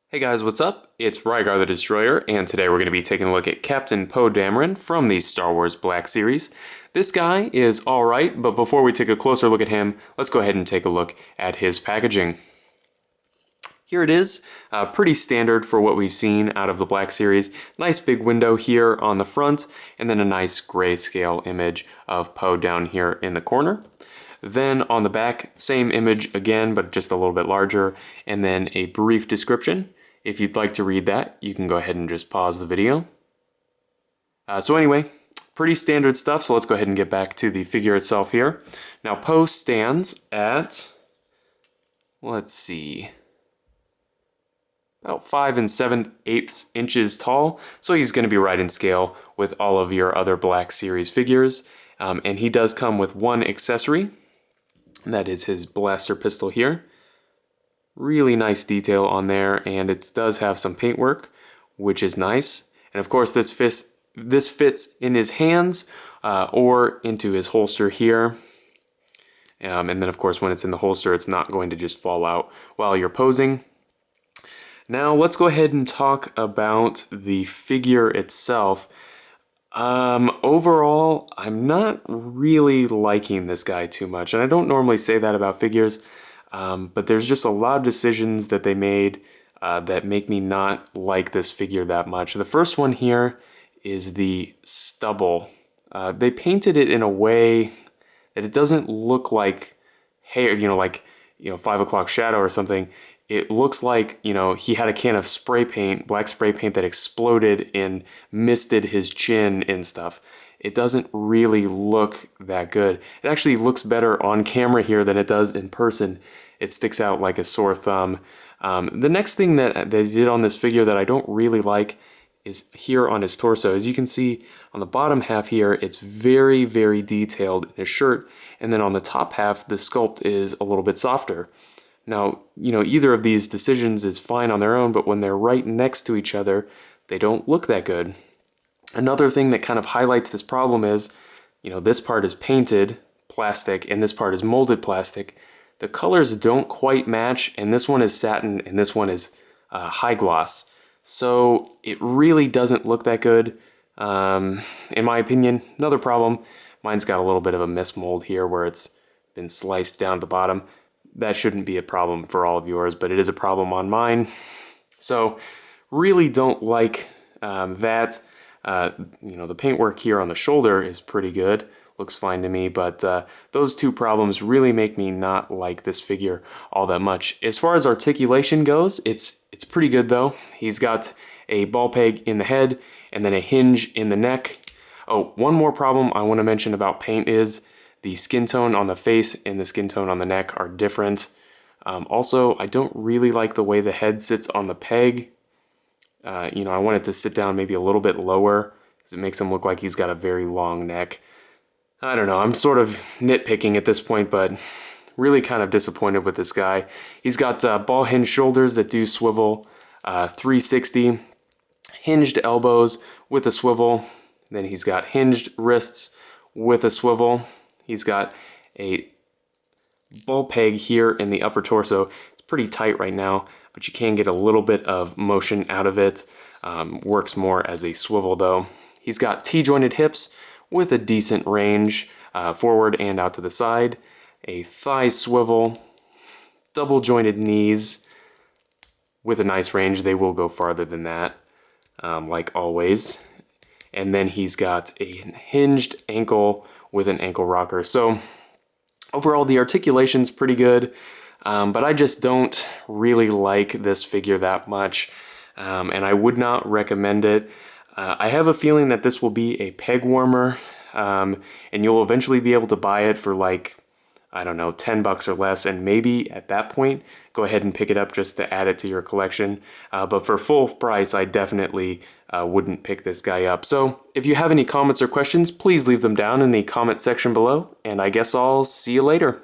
Hey guys, what's up? It's Rygar the Destroyer, and today we're going to be taking a look at Captain Poe Dameron from the Star Wars Black Series. This guy is alright, but before we take a closer look at him, let's go ahead and take a look at his packaging. Here it is, pretty standard for what we've seen out of the Black Series. Nice big window here on the front, and then a nice grayscale image of Poe down here in the corner. Then on the back, same image again, but just a little bit larger, and then a brief description. If you'd like to read that, you can go ahead and just pause the video. So anyway, pretty standard stuff, so let's go ahead and get back to the figure itself here. Now Poe stands at, let's see, about 5 7/8 inches tall, so he's going to be right in scale with all of your other Black Series figures. And he does come with one accessory, and that is his blaster pistol here. Really nice detail on there, and it does have some paintwork, which is nice. And of course this fits in his hands or into his holster here. And then of course when it's in the holster, it's not going to just fall out while you're posing. Now let's go ahead and talk about the figure itself. Overall, I'm not really liking this guy too much, and I don't normally say that about figures. But there's just a lot of decisions that they made that make me not like this figure that much. The first one here is the stubble. They painted it in a way that it doesn't look like hair, like 5 o'clock shadow or something. It looks like, he had a can of spray paint, black spray paint that exploded and misted his chin and stuff. It doesn't really look that good. It actually looks better on camera here than it does in person. It sticks out like a sore thumb. The next thing that they did on this figure that I don't really like is here on his torso. As you can see on the bottom half here, it's very, very detailed in his shirt. And then on the top half, the sculpt is a little bit softer. Now, either of these decisions is fine on their own, but when they're right next to each other, they don't look that good. Another thing that kind of highlights this problem is, this part is painted plastic and this part is molded plastic. The colors don't quite match, and this one is satin and this one is high gloss. So it really doesn't look that good, in my opinion. Another problem, mine's got a little bit of a mismold here where it's been sliced down the bottom. That shouldn't be a problem for all of yours, but it is a problem on mine. So really don't like that. The paintwork here on the shoulder is pretty good. Looks fine to me, but those two problems really make me not like this figure all that much. As far as articulation goes, it's pretty good though. He's got a ball peg in the head and then a hinge in the neck. Oh, one more problem I want to mention about paint is the skin tone on the face and the skin tone on the neck are different. Also, I don't really like the way the head sits on the peg. I want it to sit down maybe a little bit lower because it makes him look like he's got a very long neck. I don't know, I'm sort of nitpicking at this point, but really kind of disappointed with this guy. He's got ball hinge shoulders that do swivel 360, hinged elbows with a swivel, then he's got hinged wrists with a swivel. He's got a ball peg here in the upper torso. It's pretty tight right now, but you can get a little bit of motion out of it. Works more as a swivel though. He's got T-jointed hips with a decent range forward and out to the side, a thigh swivel, double jointed knees with a nice range. They will go farther than that, like always. And then he's got a hinged ankle with an ankle rocker. So overall the articulation's pretty good, but I just don't really like this figure that much, and I would not recommend it. I have a feeling that this will be a peg warmer, and you'll eventually be able to buy it for like, I don't know, 10 bucks or less, and maybe at that point go ahead and pick it up just to add it to your collection. But for full price, I definitely wouldn't pick this guy up. So if you have any comments or questions, please leave them down in the comment section below, and I guess I'll see you later.